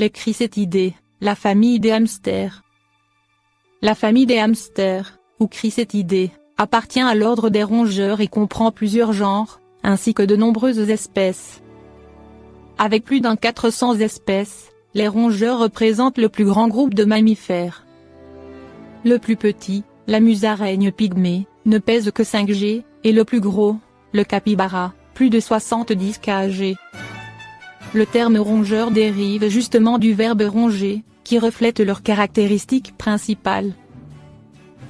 Les Chrysetidae, la famille des hamsters. La famille des hamsters, ou Chrysetidae, appartient à l'ordre des rongeurs et comprend plusieurs genres, ainsi que de nombreuses espèces. Avec plus d'un 400 espèces, les rongeurs représentent le plus grand groupe de mammifères. Le plus petit, la musaraigne pygmée, ne pèse que 5 g, et le plus gros, le capybara, plus de 70 kg. Le terme rongeur dérive justement du verbe ronger, qui reflète leurs caractéristiques principales.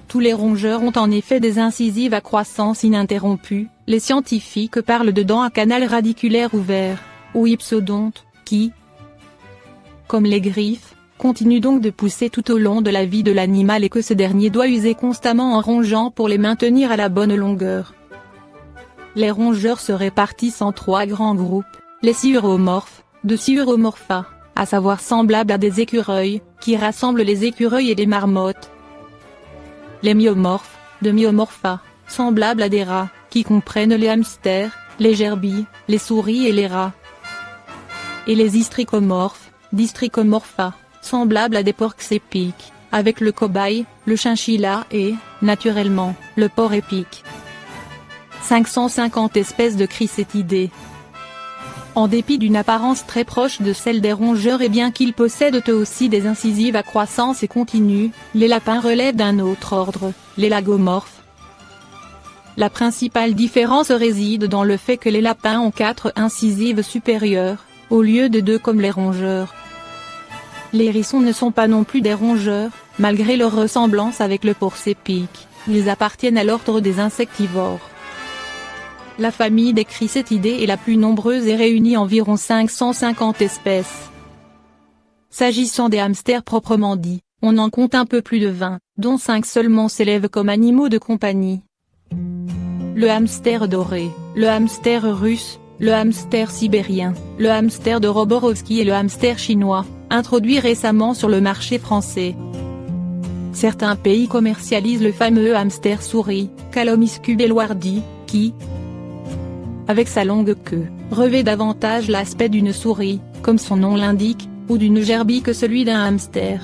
Tous les rongeurs ont en effet des incisives à croissance ininterrompue. Les scientifiques parlent de dents à canal radiculaire ouvert, ou hypsodontes, qui, comme les griffes, continuent donc de pousser tout au long de la vie de l'animal et que ce dernier doit user constamment en rongeant pour les maintenir à la bonne longueur. Les rongeurs se répartissent en 3 grands groupes, les sciuromorphes, de Sciuromorpha, à savoir semblables à des écureuils, qui rassemblent les écureuils et les marmottes. Les myomorphes, de Myomorpha, semblables à des rats, qui comprennent les hamsters, les gerbilles, les souris et les rats. Et les hystricomorphes, d'Hystricomorpha, semblables à des porcs épics, avec le cobaye, le chinchilla et, naturellement, le porc épic. 550 espèces de Chrysetidae. En dépit d'une apparence très proche de celle des rongeurs et bien qu'ils possèdent eux aussi des incisives à croissance et continue, les lapins relèvent d'un autre ordre, les lagomorphes. La principale différence réside dans le fait que les lapins ont 4 incisives supérieures, au lieu de 2 comme les rongeurs. Les hérissons ne sont pas non plus des rongeurs, malgré leur ressemblance avec le porc épic, ils appartiennent à l'ordre des insectivores. La famille des Chrysetidae est la plus nombreuse et réunit environ 550 espèces. S'agissant des hamsters proprement dits, on en compte un peu plus de 20, dont 5 seulement s'élèvent comme animaux de compagnie. Le hamster doré, le hamster russe, le hamster sibérien, le hamster de Roborovski et le hamster chinois, introduits récemment sur le marché français. Certains pays commercialisent le fameux hamster souris, Calomiscus beloardi, qui, avec sa longue queue, revêt davantage l'aspect d'une souris, comme son nom l'indique, ou d'une gerbille que celui d'un hamster.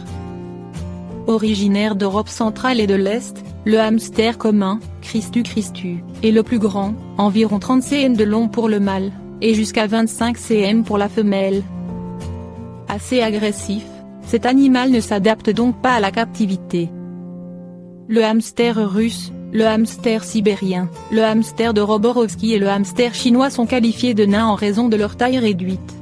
Originaire d'Europe centrale et de l'Est, le hamster commun, Christu, est le plus grand, environ 30 cm de long pour le mâle, et jusqu'à 25 cm pour la femelle. Assez agressif, cet animal ne s'adapte donc pas à la captivité. Le hamster russe, le hamster sibérien, le hamster de Roborovski et le hamster chinois sont qualifiés de nains en raison de leur taille réduite.